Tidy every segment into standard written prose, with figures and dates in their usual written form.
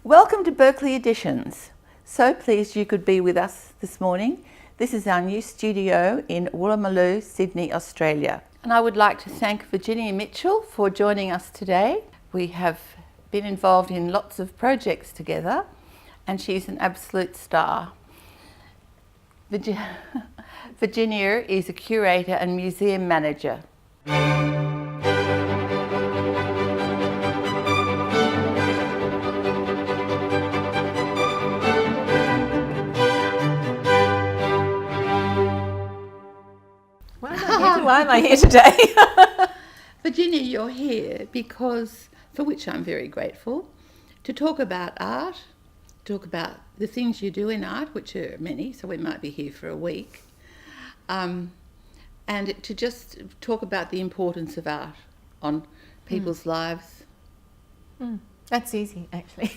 Welcome to Berkeley Editions. So pleased you could be with us this morning. This is our new studio in Woolloomooloo, Sydney, Australia. And I would like to thank Virginia Mitchell for joining us today. We have been involved in lots of projects together and she's an absolute star. Virginia is a curator and museum manager. Why am I here today? Virginia, you're here because, for which I'm very grateful, to talk about art, talk about the things you do in art, which are many, so we might be here for a week, and to just talk about the importance of art on people's lives. That's easy, actually.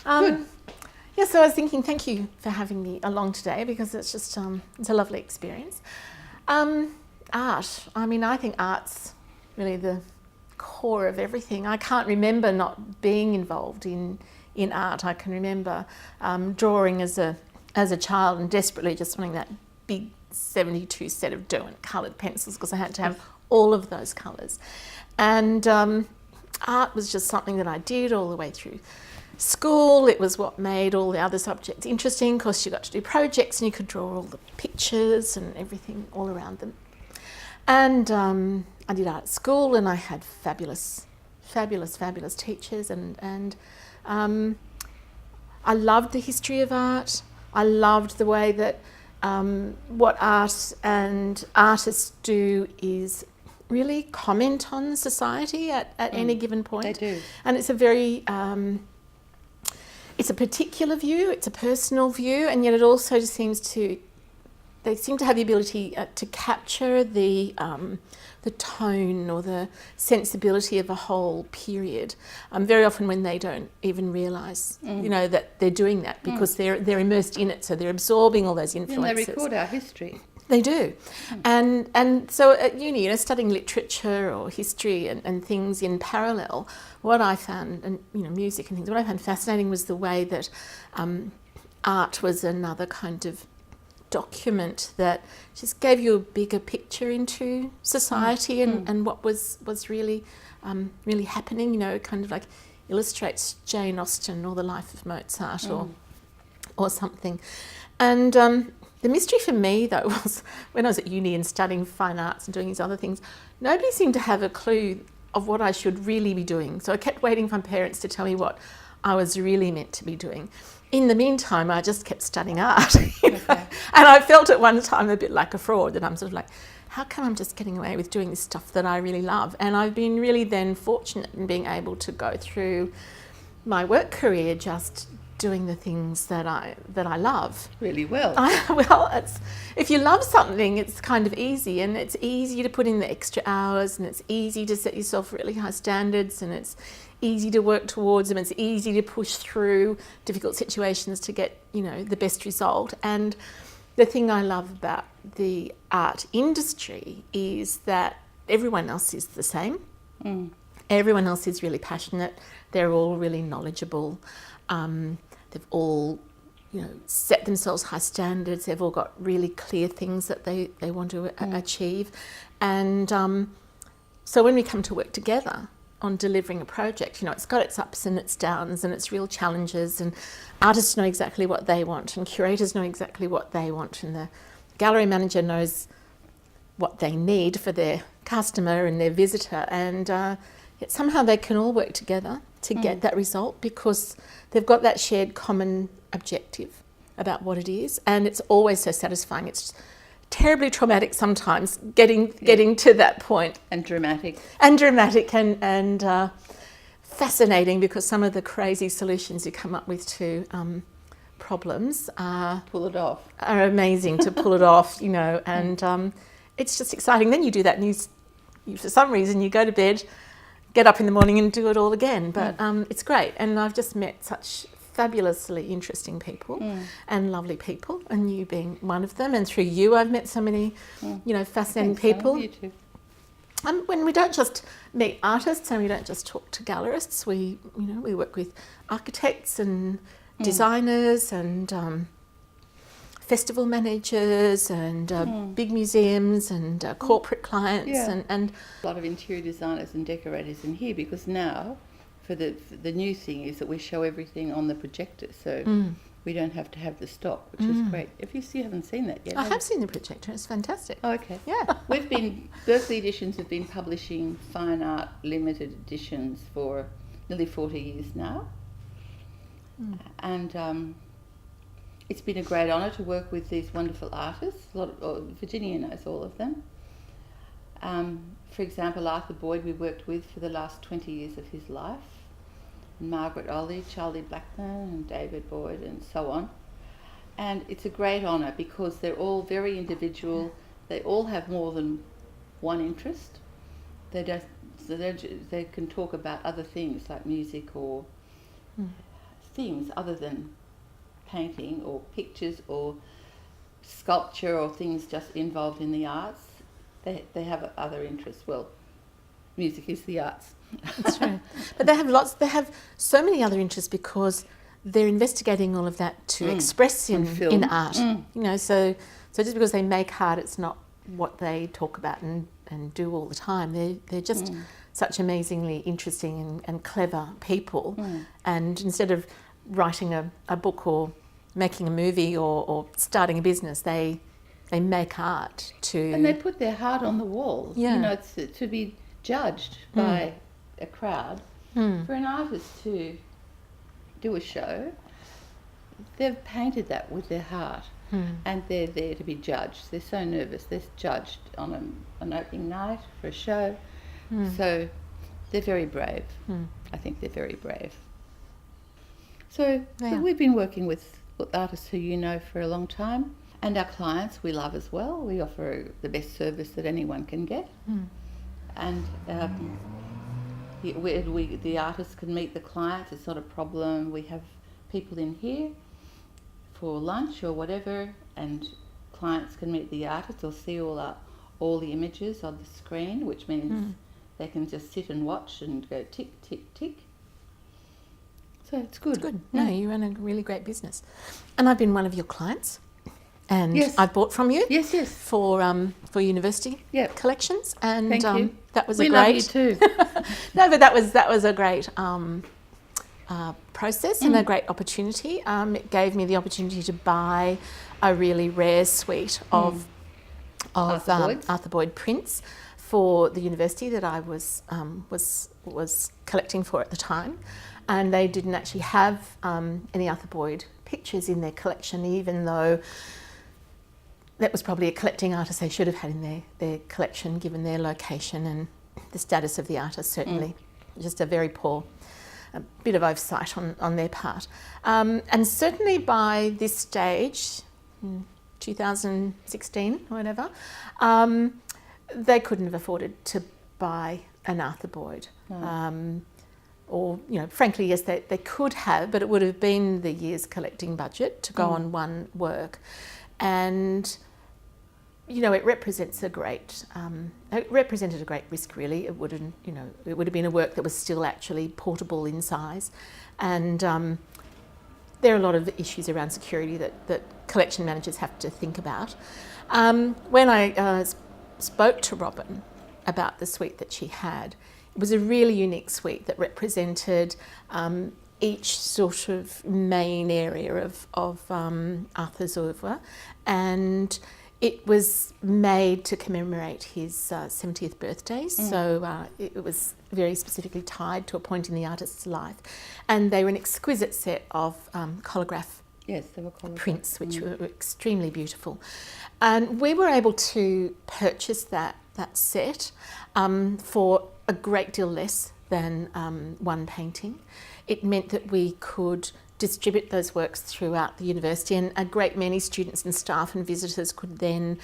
Yeah, so I was thinking, thank you for having me along today because it's just it's a lovely experience. Art. I mean, I think art's really the core of everything. I can't remember not being involved in art. I can remember drawing as a child and desperately just wanting that big 72 set of Derwent coloured pencils because I had to have all of those colours. And art was just something that I did all the way through school. It was what made all the other subjects interesting because you got to do projects and you could draw all the pictures and everything all around them. And I did art at school and I had fabulous teachers and I loved the history of art. I loved the way that what art and artists do is really comment on society at any given point. They do. And it's a very it's a particular view, it's a personal view, and yet it also they seem to have the ability to capture the tone or the sensibility of a whole period. Very often when they don't even realise, that they're doing that because they're immersed in it, so they're absorbing all those influences. And they record our history. They do. And so at uni, studying literature or history and things in parallel, what I found, and music and things, what I found fascinating was the way that art was another kind of document that just gave you a bigger picture into society and what was really really happening, kind of like illustrates Jane Austen or the life of Mozart or something. And the mystery for me, though, was when I was at uni and studying fine arts and doing these other things, nobody seemed to have a clue of what I should really be doing. So I kept waiting for my parents to tell me what I was really meant to be doing. In the meantime, I just kept studying art. And I felt at one time a bit like a fraud, that I'm sort of like, how come I'm just getting away with doing this stuff that I really love? And I've been really then fortunate in being able to go through my work career just doing the things that I love. Really well. If you love something, it's kind of easy, and it's easy to put in the extra hours, and it's easy to set yourself really high standards, and it's easy to work towards them. It's easy to push through difficult situations to get, the best result. And the thing I love about the art industry is that everyone else is the same. Everyone else is really passionate. They're all really knowledgeable. They've all, set themselves high standards. They've all got really clear things that they want to achieve. And so when we come to work together on delivering a project, it's got its ups and its downs and its real challenges, and artists know exactly what they want and curators know exactly what they want, and the gallery manager knows what they need for their customer and their visitor, and yet somehow they can all work together to get that result because they've got that shared common objective about what it is, and it's always so satisfying. It's terribly traumatic sometimes getting to that point, and dramatic and fascinating because some of the crazy solutions you come up with to problems are amazing to pull it off, and it's just exciting. Then you do that and you for some reason you go to bed, get up in the morning and do it all again, but it's great. And I've just met such fabulously interesting people and lovely people, and you being one of them, and through you I've met so many fascinating people. You too. when we don't just meet artists and we don't just talk to gallerists, we work with architects and designers and festival managers and big museums and corporate clients and a lot of interior designers and decorators in here, because now for the new thing is that we show everything on the projector, so we don't have to have the stock, which is great. If you haven't seen that yet, I have seen the projector. It's fantastic. Oh, okay. Yeah. Berkeley Editions have been publishing fine art limited editions for nearly 40 years now, and it's been a great honour to work with these wonderful artists. Virginia knows all of them. For example, Arthur Boyd we worked with for the last 20 years of his life, and Margaret Olley, Charlie Blackburn and David Boyd and so on. And it's a great honour because they're all very individual. They all have more than one interest. They can talk about other things like music or things other than painting or pictures or sculpture or things just involved in the arts. They have other interests. Well, music is the arts. That's true. But they have so many other interests because they're investigating all of that to express in art. So just because they make art, it's not what they talk about and do all the time. They're just such amazingly interesting and clever people. And instead of writing a book or making a movie or starting a business, they make art to... And they put their heart on the wall. Yeah. It's to be judged by a crowd. For an artist to do a show, they've painted that with their heart, and they're there to be judged. They're so nervous. They're judged on an opening night for a show. So they're very brave. I think they're very brave. So we've been working with artists who you know for a long time, and our clients we love as well. We offer the best service that anyone can get, and the artists can meet the clients. It's not a problem. We have people in here for lunch or whatever, and clients can meet the artists. They'll see all the images on the screen, which means they can just sit and watch and go tick, tick, tick. So it's good. It's good. No, you run a really great business. And I've been one of your clients. And I've bought from you. Yes. For university collections. And thank you. That was we a great... love you too. No, but that was a great process and a great opportunity. It gave me the opportunity to buy a really rare suite of Arthur Boyd prints for the university that I was collecting for at the time. And they didn't actually have any Arthur Boyd pictures in their collection, even though that was probably a collecting artist they should have had in their collection, given their location and the status of the artist, certainly. Just a very poor bit of oversight on their part. And certainly by this stage, 2016 or whatever, they couldn't have afforded to buy an Arthur Boyd. Or, frankly, yes, they could have, but it would have been the year's collecting budget to go on one work. And, it represented a great risk, really. It would have been a work that was still actually portable in size. And there are a lot of issues around security that collection managers have to think about. When I spoke to Robin about the suite that she had, it was a really unique suite that represented each sort of main area of Arthur's oeuvre, and it was made to commemorate his 70th birthday, so it was very specifically tied to a point in the artist's life. And they were an exquisite set of holograph prints, which were extremely beautiful. And we were able to purchase that set for a great deal less than one painting. It meant that we could distribute those works throughout the university, and a great many students and staff and visitors could then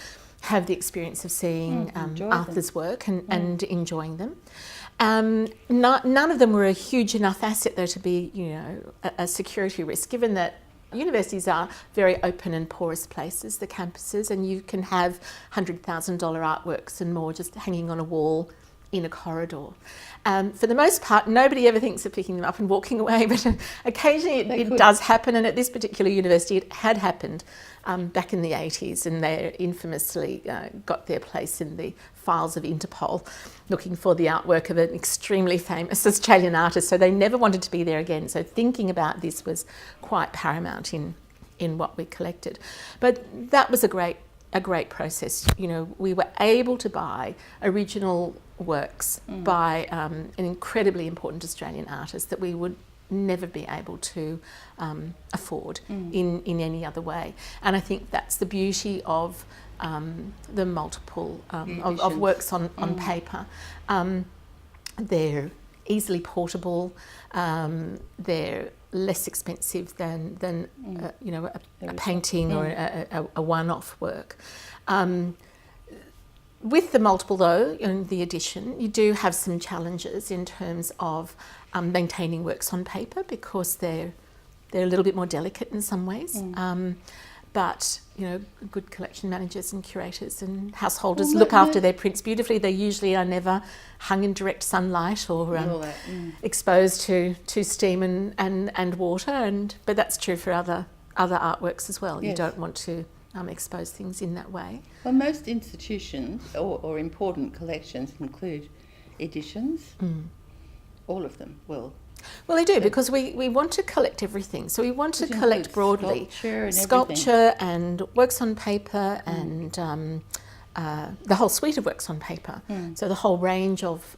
have the experience of seeing Arthur's work and enjoying them. None of them were a huge enough asset, though, to be a security risk, given that universities are very open and porous places, the campuses, and you can have $100,000 artworks and more just hanging on a wall in a corridor. For the most part, nobody ever thinks of picking them up and walking away, but occasionally it does happen, and at this particular university it had happened back in the 80s, and they infamously got their place in the files of Interpol looking for the artwork of an extremely famous Australian artist, so they never wanted to be there again. So thinking about this was quite paramount in what we collected. But that was a great process. You know, we were able to buy original works by an incredibly important Australian artist that we would never be able to afford in any other way. And I think that's the beauty of the multiple of works on paper. They're easily portable. They're less expensive than you know, a painting or a one-off work. With the multiple, though, in the edition, you do have some challenges in terms of maintaining works on paper, because they're a little bit more delicate in some ways. But, you know, good collection managers and curators and householders look after their prints beautifully. They usually are never hung in direct sunlight or exposed to steam and water. But that's true for other artworks as well. Yes. You don't want to expose things in that way. Well, most institutions or important collections include editions. All of them will. Well, they do, because we want to collect everything. So we want to collect broadly sculpture and works on paper and the whole suite of works on paper. So the whole range of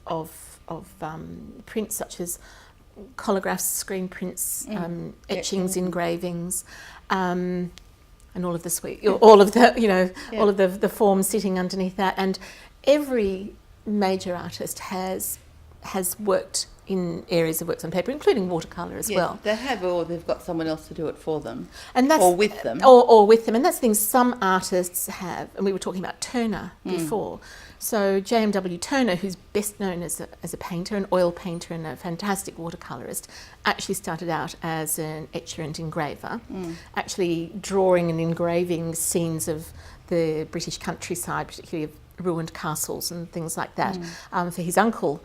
prints, such as collagraphs, screen prints, etchings, engravings, and all of the suite, all of the, you know, all of the forms sitting underneath that. And every major artist has worked in areas of works on paper, including watercolour as well. They have, or they've got someone else to do it for them, and that's, or with them. Or with them. And that's the thing some artists have, and we were talking about Turner before. So J.M.W. Turner, who's best known as a painter, an oil painter and a fantastic watercolourist, actually started out as an etcher and engraver, actually drawing and engraving scenes of the British countryside, particularly of ruined castles and things like that, for his uncle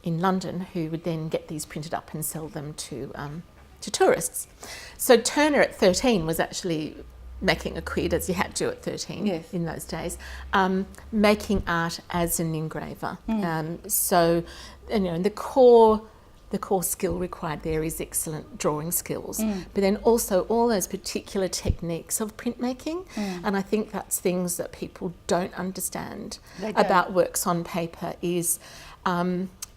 in London, who would then get these printed up and sell them to tourists. So Turner at 13 was actually making a quid, as you had to at 13 in those days, making art as an engraver. So, you know, the core skill required there is excellent drawing skills, but then also all those particular techniques of printmaking. And I think that's things that people don't understand about works on paper is,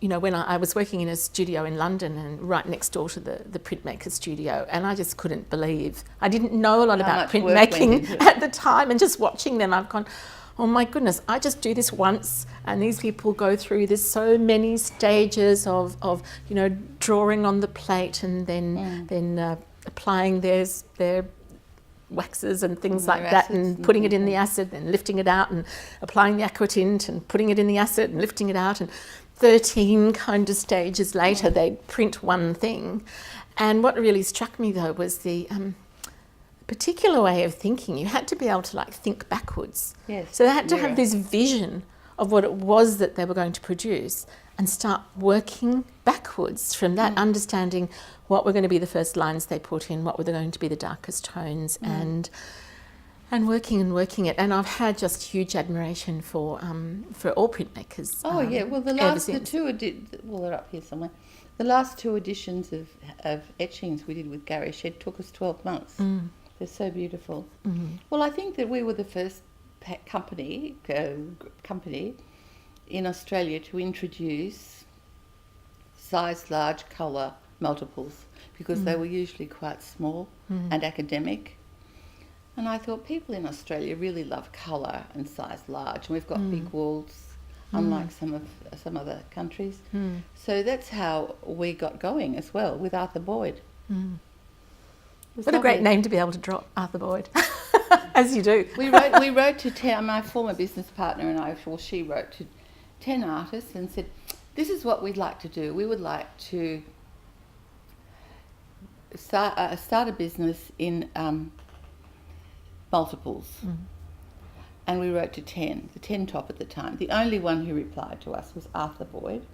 you know, when I was working in a studio in London and right next door to the printmaker studio, and I just couldn't believe, I didn't know a lot about printmaking at the time, and just watching them, I've gone, oh my goodness, I just do this once, and these people go through this so many stages of you know, drawing on the plate and then applying their waxes and things like that, and putting it in the acid and lifting it out, and applying the aqua tint and putting it in the acid and lifting it out, and 13 kind of stages later they print one thing. And what really struck me though was the particular way of thinking. You had to be able to like think backwards. So they had to have this vision of what it was that they were going to produce and start working backwards from that, understanding what were going to be the first lines they put in, what were going to be the darkest tones, and working it. And I've had just huge admiration for all printmakers. Well, the two well, they're up here somewhere. The last two editions of etchings we did with Gary Shed took us 12 months. They're so beautiful. Well, I think that we were the first company in Australia to introduce size large colour multiples, because they were usually quite small and academic. And I thought people in Australia really love colour and size large, and we've got big walls, unlike some other countries. So that's how we got going as well, with Arthur Boyd. What a great name to be able to drop, Arthur Boyd, as you do. We wrote to my former business partner and I, she wrote to 10 artists and said, this is what we'd like to do. We would like to start a business in multiples. and we wrote to 10, the 10 top at the time. The only one who replied to us was Arthur Boyd,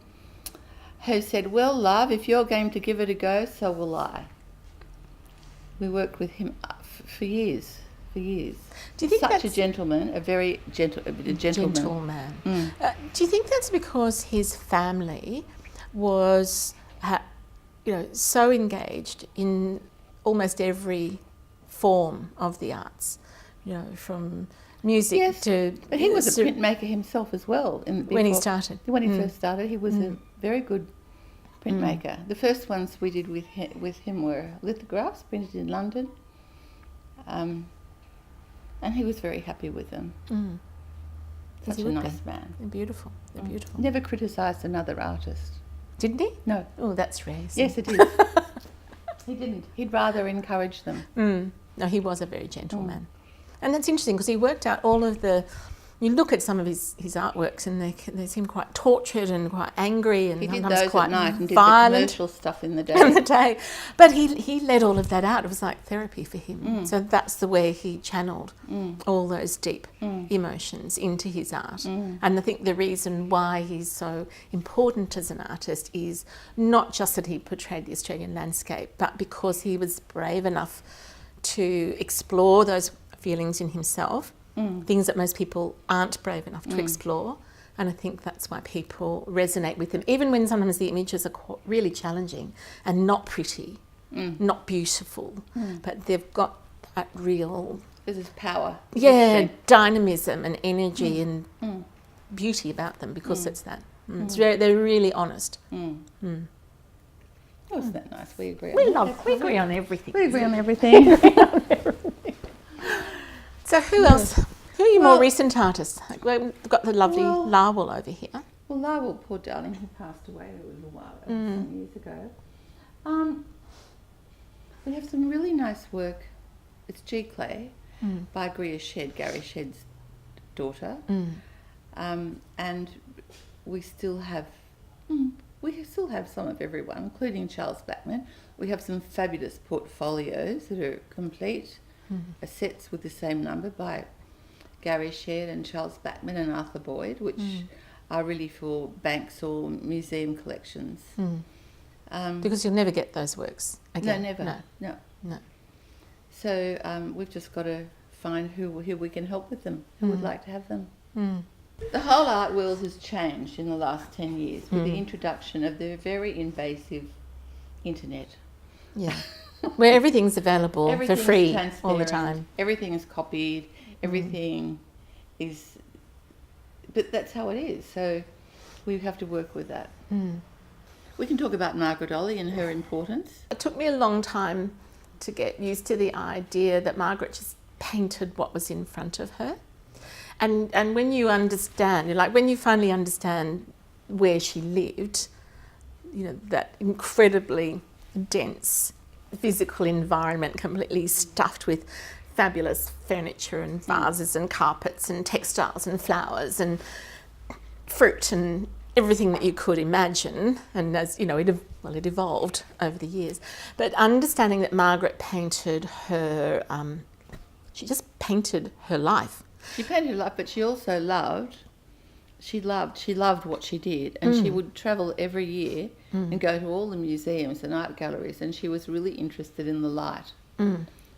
who said, well, love, if you're game to give it a go, so will I. We worked with him for years. Do you think such a gentleman, a very gentleman? Gentle man. Do you think that's because his family was, so engaged in almost every form of the arts, from music to... But he was a printmaker himself as well. When he started. When he first started, he was a very good printmaker. The first ones we did with him were lithographs printed in London. And he was very happy with them. Such a nice man. They're beautiful. They're beautiful. Never criticised another artist. Didn't he? No. Oh, that's rare. Yes, it is. He didn't. He'd rather encourage them. No, he was a very gentle man. And that's interesting because he worked out all of the... You look at some of his artworks and they seem quite tortured and quite angry and he did sometimes those quite at night and violent. did the commercial stuff in the day. But he let all of that out. It was like therapy for him. So that's the way he channeled all those deep emotions into his art. And I think the reason why he's so important as an artist is not just that he portrayed the Australian landscape, but because he was brave enough to explore those feelings in himself, things that most people aren't brave enough to explore. And I think that's why people resonate with him, even when sometimes the images are really challenging and not pretty, not beautiful, but they've got that real... There's this power. Yeah, dynamism and energy and beauty about them because it's that. It's they're really honest. Wasn't that nice? We agree on We agree on everything. We agree on everything. So who else? Who are your more recent artists? Like, we've got the lovely Lawal over here. Well, Lawal, poor darling, he passed away a little while, some years ago. We have some really nice work. It's G Clay by Gary Shedd's daughter. And we still have some of everyone, including Charles Blackman. We have some fabulous portfolios that are complete. Sets with the same number by Gary Shedd and Charles Blackman and Arthur Boyd, which are really for banks or museum collections. Because you'll never get those works again. No, never. No. So we've just got to find who we can help with them, who would like to have them. The whole art world has changed in the last 10 years with the introduction of the very invasive internet. Yeah. Where everything's available for free all the time. Everything is copied. Everything is... But that's how it is. So we have to work with that. We can talk about Margaret Olley and her importance. It took me a long time to get used to the idea that Margaret just painted what was in front of her. And when you understand, when you finally understand where she lived, that incredibly dense physical environment completely stuffed with fabulous furniture and vases and carpets and textiles and flowers and fruit and everything that you could imagine. And as it evolved over the years. But understanding that Margaret painted her, she just painted her life. She painted her life, but she also loved what she did, and she would travel every year and go to all the museums and art galleries, and she was really interested in the light.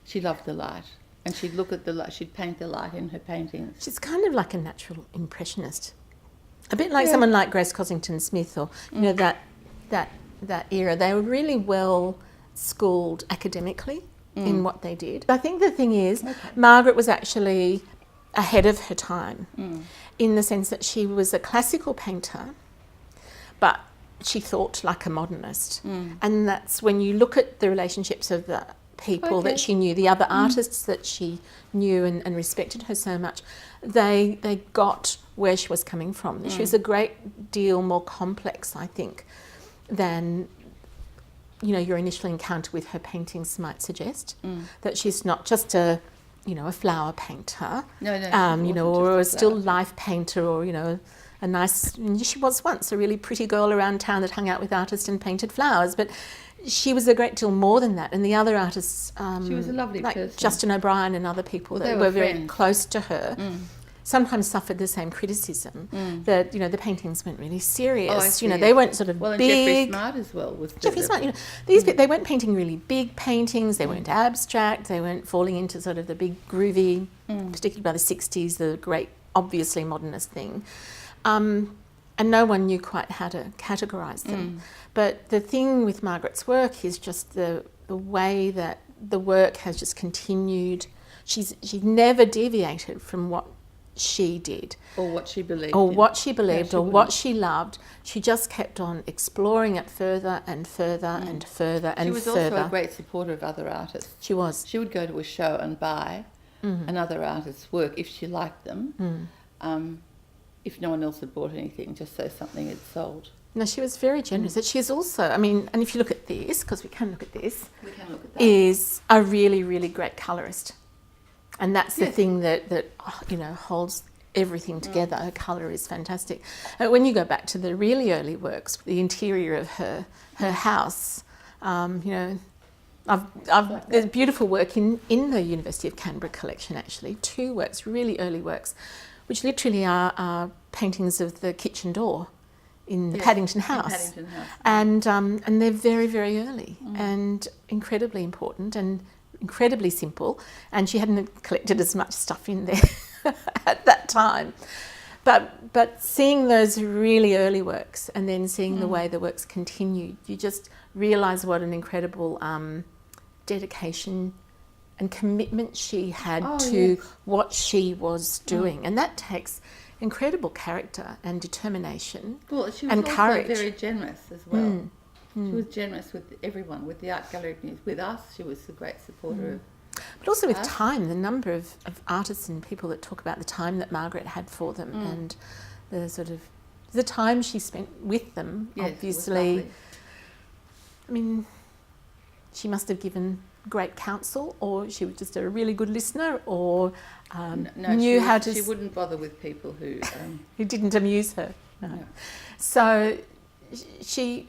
She loved the light, and she'd look at the light, she'd paint the light in her paintings. She's kind of like a natural impressionist, a bit like someone like Grace Cossington Smith, or that era. They were really well schooled academically in what they did. I think the thing is, Margaret was actually ahead of her time in the sense that she was a classical painter, but she thought like a modernist. And that's when you look at the relationships of the people that she knew, the other artists that she knew and respected her so much, they got where she was coming from. She was a great deal more complex, I think, than your initial encounter with her paintings might suggest. That she's not just a flower painter, or a still life painter, or a nice. She was once a really pretty girl around town that hung out with artists and painted flowers, but she was a great deal more than that. And the other artists, she was a lovely person. Justin O'Brien and other people that were very close to her, sometimes suffered the same criticism that, you know, the paintings weren't really serious. Oh, I see. You know, they weren't sort of Well, and big. Jeffrey Smart as well was Jeffrey Smart, you know, they weren't painting really big paintings. They weren't abstract. They weren't falling into sort of the big groovy, particularly by the 60s, the great, obviously modernist thing. And no one knew quite how to categorise them. But the thing with Margaret's work is just the way that the work has just continued. She's never deviated from what she did. Or what she believed. Or in. what she believed, No, or what she loved. She just kept on exploring it further and further and further and further. She was also a great supporter of other artists. She was. She would go to a show and buy another artist's work if she liked them. If no one else had bought anything, just so something had sold. No, she was very generous. She is also, I mean, and if you look at this, because we can look at this, We can look at that. is a really, really great colourist. And that's the thing that you know, holds everything together. Her colour is fantastic. When you go back to the really early works, the interior of her house, you know, there's beautiful work in the University of Canberra collection, actually. 2 works, really early works, which literally are paintings of the kitchen door in the Paddington House. And they're very, very early and incredibly important and incredibly simple. And she hadn't collected as much stuff in there at that time. But seeing those really early works and then seeing the way the works continued, you just realise what an incredible dedication and commitment she had to what she was doing. And that takes incredible character and determination She was and also courage. very generous as well. She was generous with everyone, with the art gallery, with us. She was a great supporter of. But also with time, the number of artists and people that talk about the time that Margaret had for them and the sort of the time she spent with them, Yes, obviously. I mean, she must have given great counsel, or she was just a really good listener, or knew how to... She wouldn't bother with people who... who didn't amuse her. No. No. So she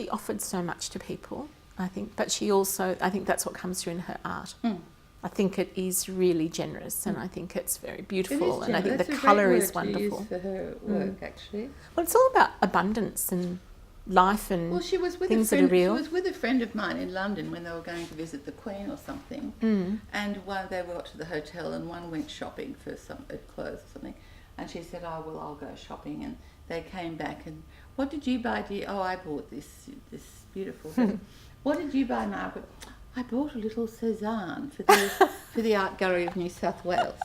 offered so much to people, I think, but she also, I think that's what comes through in her art. I think it is really generous, and I think it's very beautiful, and I think the colour is wonderful. To use for her work, actually. Well, it's all about abundance and life and she was with things a friend, that are real. She was with a friend of mine in London when they were going to visit the Queen or something, and one they got to the hotel, and one went shopping for some clothes or something, and she said, "Oh well, I'll go shopping," and they came back and, "What did you buy, dear?" "Oh, I bought this beautiful thing." "What did you buy, Margaret?" "I bought a little Cézanne for the Art Gallery of New South Wales."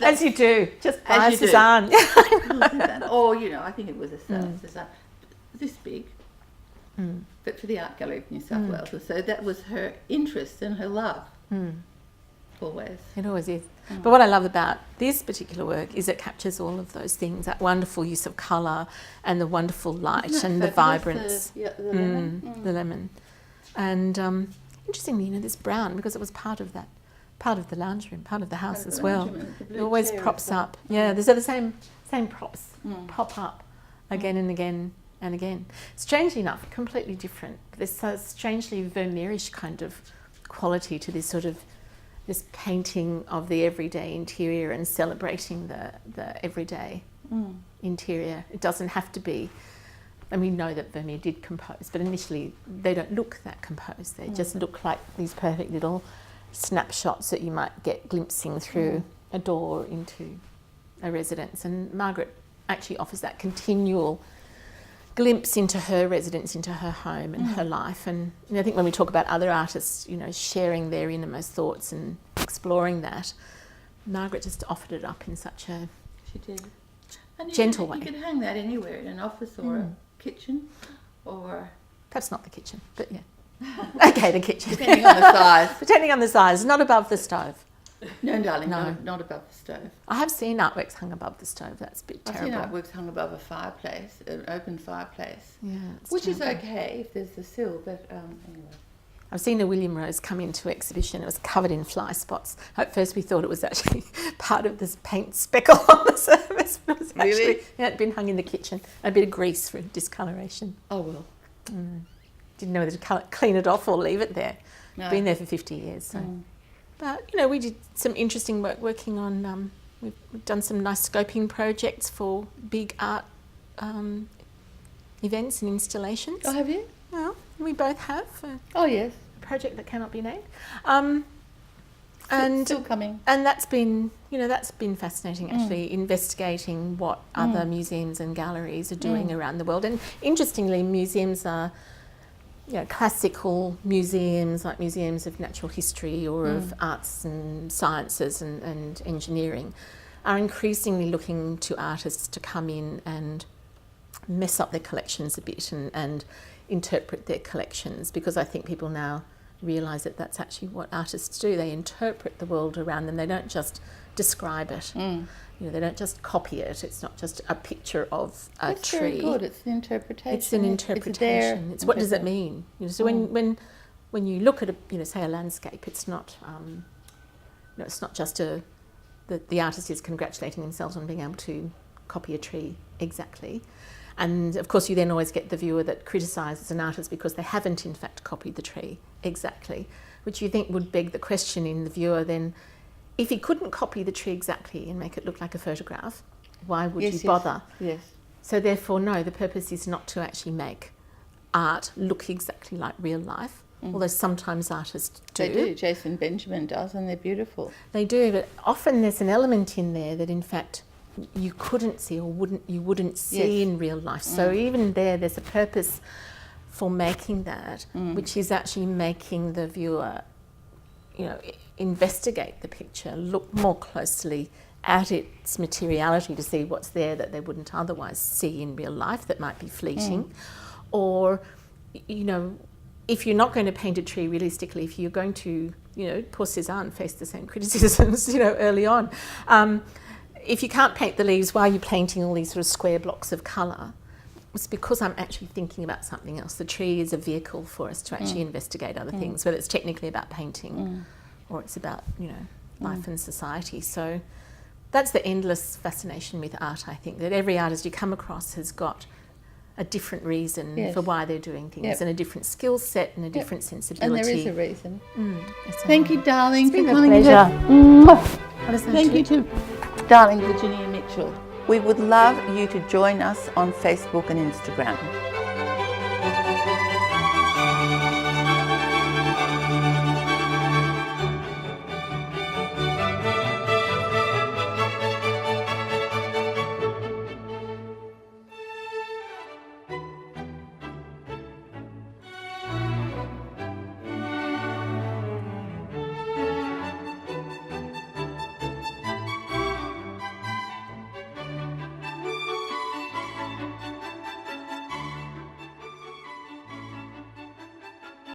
As you do, just buy As you do. Cézanne. Or, you know, I think it was a Cézanne this big, but for the Art Gallery of New South Wales. So that was her interest and her love, always. It always is. But what I love about this particular work is it captures all of those things, that wonderful use of colour and the wonderful light and the vibrance. The lemon. The lemon. And interestingly, you know, this brown, because it was part of the lounge room, part of the house as well. It always props up. Yeah, there's the same props pop up again and again and again. Strangely enough, completely different. There's a strangely Vermeerish kind of quality to this sort of this painting of the everyday interior and celebrating the everyday interior. It doesn't have to be, and we know that Vermeer did compose, but initially they don't look that composed. They just look like these perfect little snapshots that you might get glimpsing through a door into a residence. And Margaret actually offers that continual glimpse into her residence, into her home and her life. And you know, I think when we talk about other artists, you know, sharing their innermost thoughts and exploring that, Margaret just offered it up in such a She did. And gentle way. You could hang that anywhere, in an office or a kitchen, or... Perhaps not the kitchen, but yeah. Okay, the kitchen. Depending on the size. Depending on the size, not above the stove. No, darling, No. no, not above the stove. I have seen artworks hung above the stove. That's a bit I've terrible. seen artworks hung above a fireplace, an open fireplace, Yeah, it's which is terrible. okay if there's the sill, but anyway. I've seen a William Rose come into exhibition. It was covered in fly spots. At first we thought it was actually part of this paint speckle on the surface. But it was actually, Really? yeah, it'd been hung in the kitchen. A bit of grease for discoloration. Oh, well. Didn't know whether to clean it off or leave it there. No. Been there for 50 years. So. But, you know, we did some interesting work working on We've done some nice scoping projects for big art events and installations. Oh, have you? Well, we both have Oh, yes. a project that cannot be named. And still coming. And that's been fascinating, actually, investigating what other museums and galleries are doing around the world. And interestingly, museums are, classical museums, like museums of natural history or of arts and sciences and engineering, are increasingly looking to artists to come in and mess up their collections a bit and interpret their collections, because I think people now realise that that's actually what artists do. They interpret the world around them. They don't just describe it. They don't just copy it. It's not just a picture of a That's tree. very good. It's an interpretation. It's an interpretation. It's what does it mean? So when you look at say a landscape, it's not it's not just the artist is congratulating themselves on being able to copy a tree exactly. And of course you then always get the viewer that criticises an artist because they haven't in fact copied the tree exactly, which you think would beg the question in the viewer then, if he couldn't copy the tree exactly and make it look like a photograph, why would you bother? Yes. So therefore, no, the purpose is not to actually make art look exactly like real life, although sometimes artists do. They do. Jason Benjamin does, and they're beautiful. They do, but often there's an element in there that in fact you couldn't see or wouldn't see in real life. So even there's a purpose for making that, which is actually making the viewer, investigate the picture, look more closely at its materiality to see what's there that they wouldn't otherwise see in real life that might be fleeting. Or, if you're not going to paint a tree realistically, if you're going to, poor Cézanne faced the same criticisms, early on. If you can't paint the leaves, why are you painting all these sort of square blocks of colour? It's because I'm actually thinking about something else. The tree is a vehicle for us to actually investigate other things, whether it's technically about painting or it's about, life and society. So that's the endless fascination with art, I think, that every artist you come across has got a different reason for why they're doing things and a different skill set and a different sensibility. And there is a reason. Yes, Thank you, darling, It's been for a coming pleasure. Thank you to darling Virginia Mitchell. We would love you to join us on Facebook and Instagram.